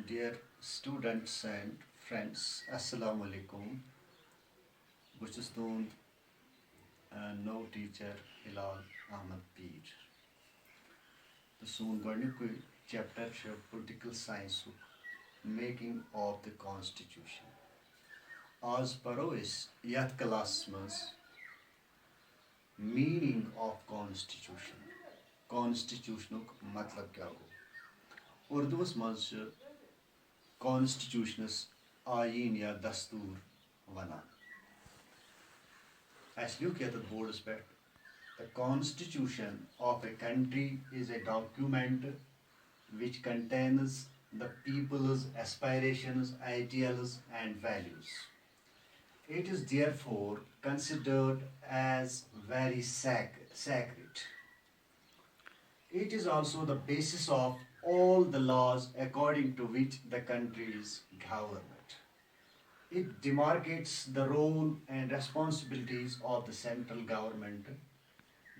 Dear students and friends, Assalamu alaikum. Bhus چھُس تُہُنٛد نوٚو ٹیٖچر ہلال احمد پیٖر تہٕ سون گۄڈنیُکُے چیپٹر چھُ پُلٹِکل ساینسُک میکِنگ آف دِ کانسٹِچوٗشن. آز پرو أسۍ یتھ کلاسس منٛز میٖنِنگ آف کانسٹِچوٗشن. کانسٹِچوٗشنُک مطلب کیٛاہ گوٚو؟ اردوٗوس منٛز چھِ کانسٹِچوٗشنس آیٖن یا دستوٗر ونان. اَسہِ لیوٗکھ ییٚتٮ۪تھ بورڈس پٮ۪ٹھ The Constitution of a country is a document which contains the people's aspirations, ideals, and values. It is therefore considered as very sacred. It is also the basis of all the laws according to which the country is governed. It demarcates the role and responsibilities of the central government,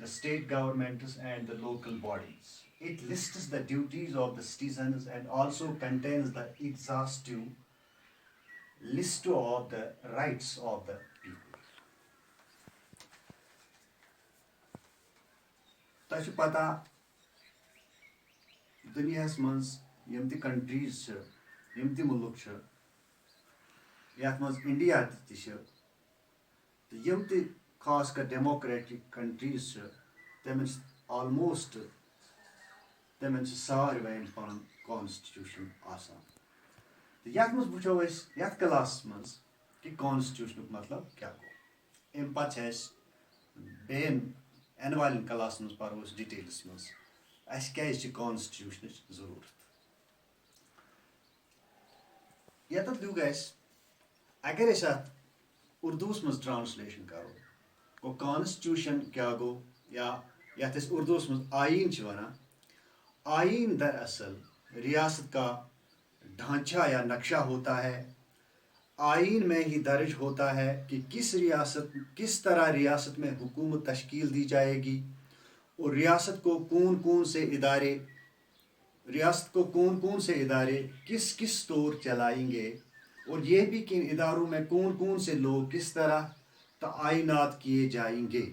the state governments, and the local bodies. It lists the duties of the citizens and also contains the exhaustive list of the rights of the people. تۄہہِ چھُ پتہ دُنیاہس منٛز یِم تہِ کنٹریٖز چھِ یِم تہِ مُلک چھِ یتھ منٛز انڈیا تہِ چھِ تہٕ یِم تہِ خاص کر ڈیموکریٹک کنٹریٖز چھِ تِمن چھِ آلموسٹ تِمن چھِ ساروٕے پنُن کانسٹِچوٗشن آسان. تہٕ یتھ منٛز وٕچھو أسۍ یتھ کلاسس منٛز کہِ کانسٹِچوٗشنُک مطلب کیٛاہ گوٚو. امہِ پتہٕ چھِ اَسہِ بیٚیَن یِنہٕ والٮ۪ن کلاسن منٛز پرو أسۍ ڈِٹیلس منٛز اَسہِ کیٛازِ چھِ کانسٹِچوٗشنٕچ ضروٗرت. ییٚتٮ۪تھ لیوٗکھ اَسہِ اگر أسۍ اتھ اردوٗوس منٛز ٹرانسلیشن کرو گوٚو کانسٹِچوٗشن کیٛاہ گوٚو یا یتھ أسۍ اردوٗوس منٛز آیٖن چھِ ونان. آیٖن دراصل ریاست کا ढांचा या नक्शा होता है. आईन में ही दर्ज होता है कि किस तरह रियासत में हुकूमत तश्कील दी जाएगी और रियासत को कौन कौन से इदारे किस तौर चलाएंगे और ये भी कि इन इदारों में कौन से लोग किस तरह तआयिनात किए जाएंगे.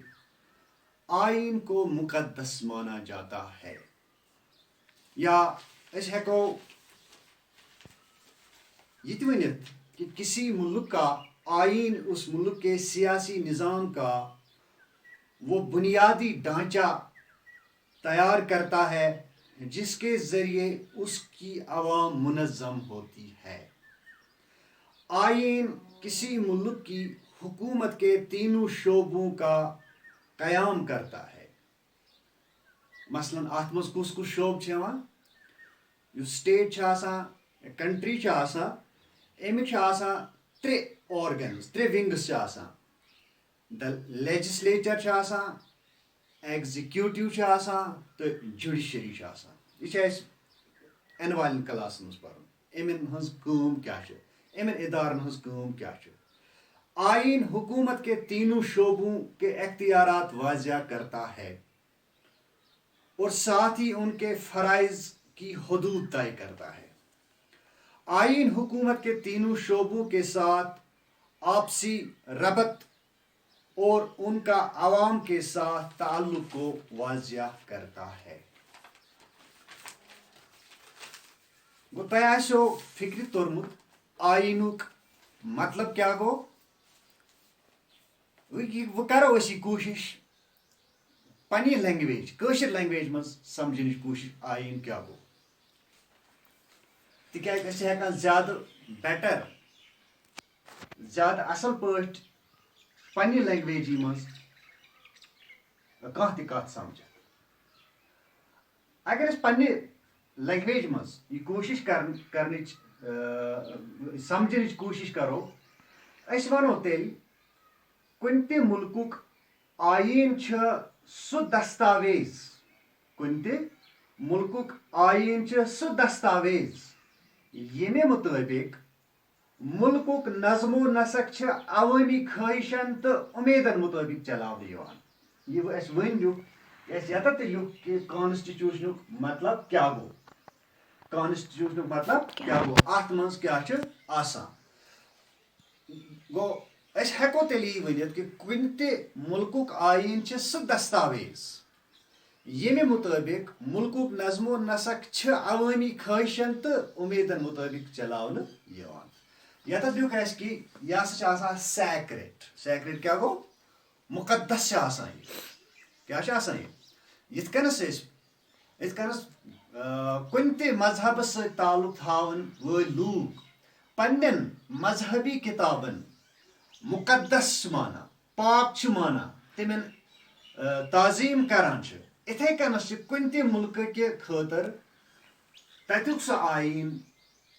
आईन को मुकद्दस माना जाता है. या अस हेको ये वनित कि किसी मुल्क का आईन उस मुल्क के सियासी निज़ाम का वो बुनियादी ढांचा तैयार करता है जिसके जरिए उसकी आवाम मुनज़्ज़म होती है. आईन किसी मुल्क की हुकूमत के तीनों शोबों का क़याम करता है. मसलन अत मज कुस शोब छ यवान यु स्टेट छ आसान कंट्री छ आसान अमिक छ आसान त्रे ऑर्गन्स त्रे विंग्स छ आसान. द लेजिस्लेचर छ आसान एग्जीक्यूटिव छ आसान तो जुडिशरी छ आसान. यह छ अस यन वालेन क्लासन मज परन अमन हज काम क्या छ अमन इदारन हज काम क्या छ. आईन हुकूमत के तीनों शोबों के इख्तियारात वाज़िया करता है और साथ ही उनके फराइज की हदूद तय करता है. आईन हुकूमत के तीनों शोबों के साथ आपसी रबत और उनका अवाम के साथ ताल्लुक को वाज़िया करता है. गो तय आसो फिक्र तोरमुत आईनुक मतलब क्या गो. वो करो असी कोशिश पनी लैंग्वेज कशर लैंग्वेज मज समझने कोशिश आईन क्या गो. तिक्याज अस हेकान ज्यादा बेटर ज्यादा असल पट पनी लैंग्वेजी मज कह ति कथ समझ. अगर अस पन्ने लैंग्वेज मज यह कोशिश करने समझने कोशिश करो अस वनो तेल कुन ते मुल्कुक आईन छ सु दस्तावेज कुन ते मुल्कुक आईन छ सु दस्तावेज येमे मुताबिक मुल्कुक नज़्मो नसक छ अवामी ख्वाहिशन तो उम्मीदन मुताबिक चलावने यवान. यह अस वन लिख अस यत लिख कि कॉन्स्टिट्यूशनुक मतलब क्या गो. कॉन्स्टिट्यूशन मतलब क्या गो अत मज क्या आसान गो अस हेको तेल यह वनित कि कुन ते मुल्कुक आयीन सह दस्तावेज ये मुताबिक मुल्कुक नज़्मो नसक अवामी ख्वाहिशन तो उम्मीदन मुताबिक चलावन यथ दुख कि यह सैक्रेट सैक्रेट क्या गो मुकद्दस क्या यह कुन ते मजहब से ताल्लुक थावन वल लूक पन्न मजहबी किताबन मुकद्दस माना पाक माना तिमन ताजीम करान इथे कन कुन ते मुल्क के खतर तत्युक सह आयीन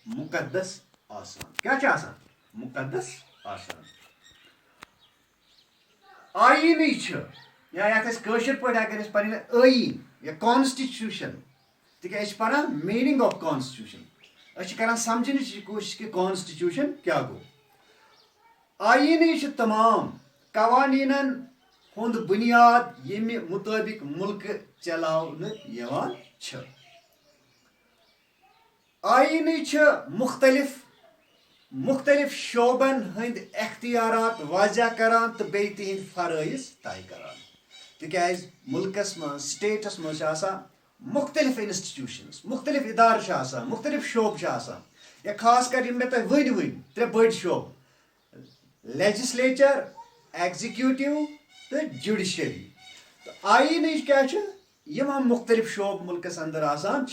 मुकद्दस आसान क्या मुकद्दस आसान आयीन या यथ पे अगर पे आयीन या कॉन्स्टिट्यूशन तिक पान मीनिंग ऑफ कॉन्स्टिट्यूशन कर समझन कोशिश कि कॉन्स्टिट्यूशन क्या गो आयीन तमाम कवानीनन हुंद बुनियाद ये मुताबिक मुल्क चलावन आयीन मुख्तलिफ शोबन हंद अख्तियारात वाजह करान तो बे तिहिंद फराइज तय करान तिकाज मुल्कस मं स्टेटस मं मुख्तलिफ इंस्टीट्यूशंस मुख्तलिफ इदार मुख्तलिफ शोब या खास कर मे तुम वन त्रे बड़ शोब लेजिस्लेचर एग्जीक्यूटिव तो जुडिशरी तो आयीन क्या मुख्तलिफ शोब मुल्कस अंदर आसान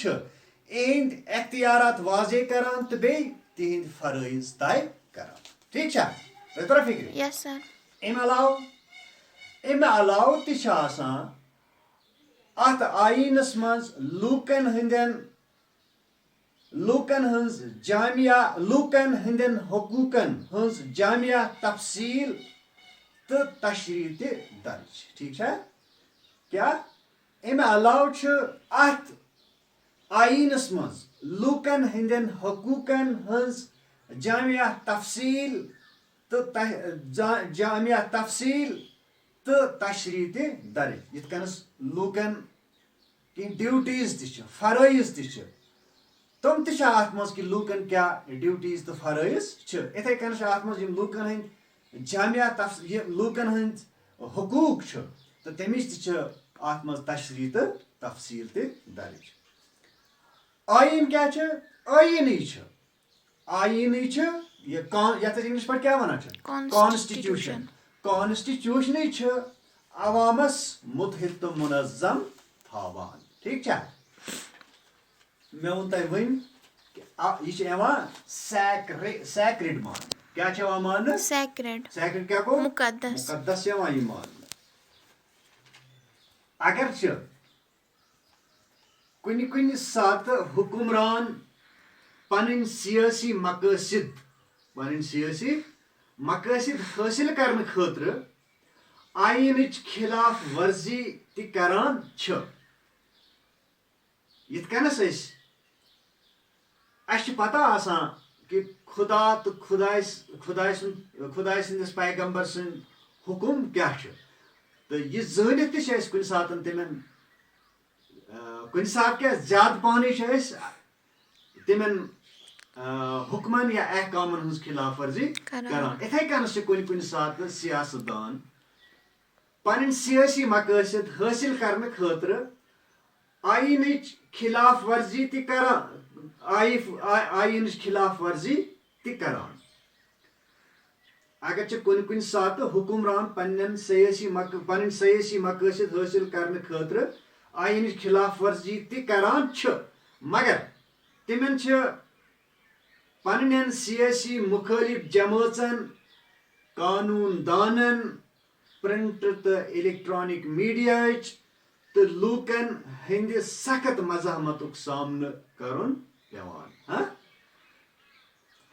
इहंद अख्तियारात वाजे करान तो बे तिहिंद फराइज तय करान ठीक है तोरा फिक्र यस सर अमे अलाव अत आयीनस मज लूकन हंज जामिया लूकन हंदन हकूकन हंज जामिया तफसील तो तशरीह ते दर्ज ठीक है क्या अमे अलाव अत आयीनस मज लूकन हंदन हकूकन हंज जामिया तफसील तो जामिया तफसील तो तशरीह ते दर्ज यथ कन लूकन कि ड्यूटीज फराइज तुम अत मज कि लूकन क्या ड्यूटीज तो फराइज इथे कन अत मज लूकन हंद जामिया लूकन हंद हकूक तो तमिच अत मज तशरीह तो तफसील ते दर्ज आयीन क्या आयीन यथ इंग्लिश पे क्या वन कॉन्स्टिट्यूशन कॉन्स्टिट्यूशन अवामस मुतहिद तो मुनज़्ज़म थावान ठीक है मे वो तुम वन यह सैक्रेड मान क्या मान सैक्रेड क्या गो मुकद्दस मान अगर कुन सात हुक्मरान पन सियासी मकासद हासिल करने खतर आयीन खिलाफ वर्जी तरान यथ कनस पता आसान कि खुदा तो खुदाय सन्दस पैगंबर सद हुकुम क्या तो यह जानित कुन सात तिमन कुन सात क्या ज्यादा पानी तिमन हुक्मन या अहकामन हज खिलाफ वर्जी करान इथे कन कुन सात सियासतदान पन सियासी मकासद हासिल करने खतर आयीन खिलाफ वर्जी आयीन खिलाफ वर्जी करान अगर कुन सात हुक्मरान पन सियासी मकासद हासिल करने खतर आयीन खिलाफ वर्जी करान मगर तिमन पन्न सियासी मुखालिफ जमातन कानून दानन प्रिंट तो इलेक्ट्रॉनिक मीडिया तो लूकन हंद सख्त मज़ाहमतुक सामना करन पेवान हाँ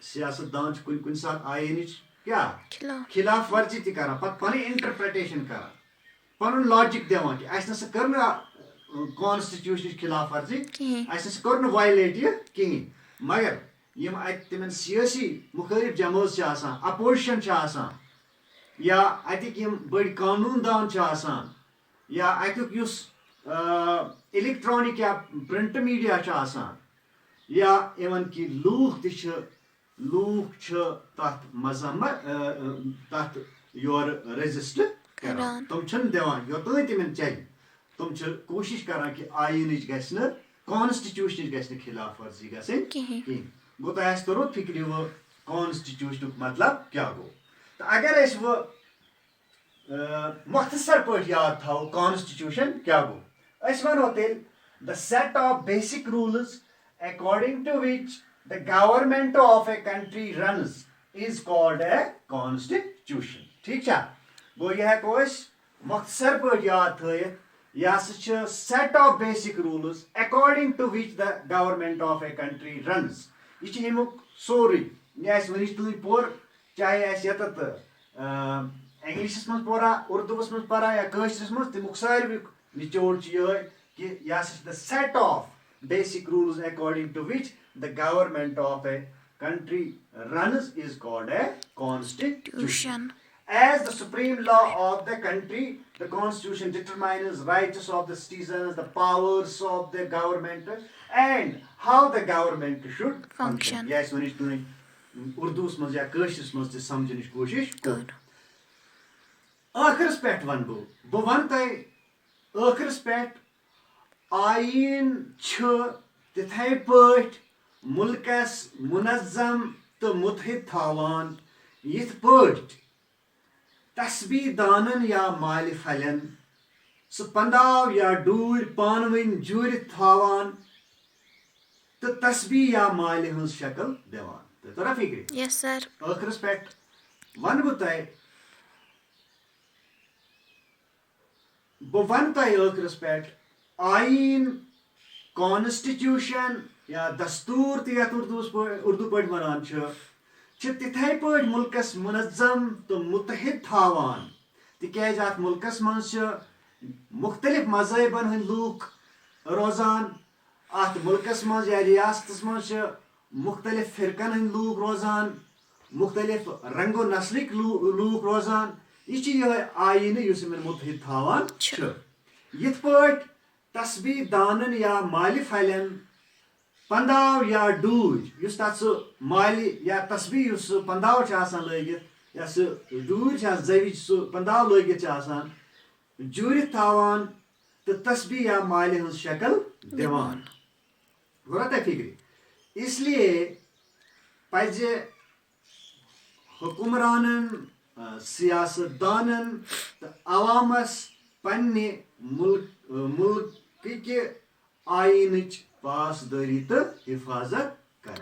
सियासतदान कुन सात आयीन क्या खिलाफ वर्जी करान पत पन इंटरप्रिटेशन करान पन लॉजिक दिवान कि अस कर कॉन्स्टिट्यूशन खिलाफ वर्जी अस कर वायलेट यह कहीं मगर यम तिमन सियासी मुखालिफ जमात अपोजिशन या अतिक यम बड़ कानून दान या अतुक इलेक्ट्रॉनिक या प्रिंट मीडिया या इवन कि लूख तथ मजम्मत तथ योर रेजिस्ट करान तुम छन दिवान योतन तिमन चल तुम छ कोशिश करान कि आयन गन कॉन्स्टिट्यूशन गन खिलाफ वर्जी गन कहीं गो तो तरो फिक्र वो कॉन्स्टिट्यूशन मतलब क्या गो तो अगर वो मुख्तसर पे याद थो कॉन्स्टिट्यूशन क्या गो वनो तेल the set of basic rules according to which the government of a country runs is called a constitution. ठीक है गो यह हेको मुख्तसर पे याद थयित यह set of basic rules according to which the government of a country runs. यह अमुक सोरे यह वन तुम पोर चाहे यत इंग्लिश मज पोरा उर्दूस मज परा या कशरस मज तमुक सारे निचोड़ कि the set of basic rules according to which the government of a country runs is called a constitution. As the supreme law of the country, the constitution determines rights of the citizens, the powers of the government, and how the government should function. Yes, when it's doing Urdu's maz ya Kashis maz te samjhanish koshish kar. Akhir spect wan bo wan tai akhir spect ion तिथे पट मुल्कस मुनज़्ज़म तो मुतहिद थावान यिथ पट तस्बीह दानन या माल फलन सु पंदाव या door पानवन जुरित थावान तो तस्बीह या माल हंस शक्ल दिवान तो तोरा फिक्र यस सर आखिरस पे वन वन आखिरस पे आइन कॉन्स्टिट्यूशन या दस्तूर तथ उर्दू पे वन तिथे पे मुल्कस मुनज़्ज़म तो मुतहिद थावान तिकाज अत मुल्कस मज मुख्तलिफ मज़हबन हंद लूख रोजान अत मुल्कस मज या रियासत मज मुख्तलिफ फिरकन हंद लूख रोजान मुख्तलिफ रंगो नस्लिक लूख रोजान यह आइन इस मुतहिद थावान यिथ पट तस्बीह दानन या माल फलन पंदाव या डूज युस तथ माली या तस्बीह युस पंदाव लगित या डूज जविज पंदाव लगित जुरित थावान तो तस्बीह या माल हंस शक्ल दिवान गोरा तक फिक्र इसलिए पज हुक्मरानन सियासतदानन तो अवामस पन्ने मुल्क के आयन पासदारी तो हिफाजत कर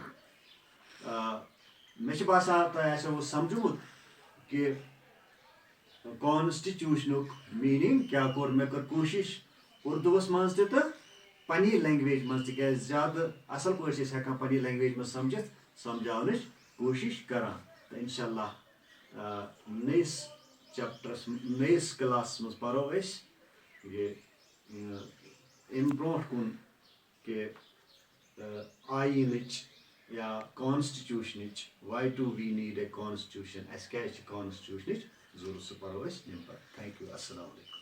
मे बसान तुम समझमुत कि कॉन्स्टिट्यूशन मीनिंग क्या कोर मे कर कोशिश उर्दूस मज तो पनी लैंग्वेज मज तक ज्यादा असल पे हेकान पनी लैंग्वेज मज समझित समझावन कोशिश करान तो इंशाअल्लाह नयस चैप्टरस नयस क्लास मज परो ये अम ब्रोह कुन कि आयन या constitution why do we need a constitution अस क्या कॉन्स्टिट्यूशन जरूरत सह परो थैंक यू अस्सलाम वालेकुम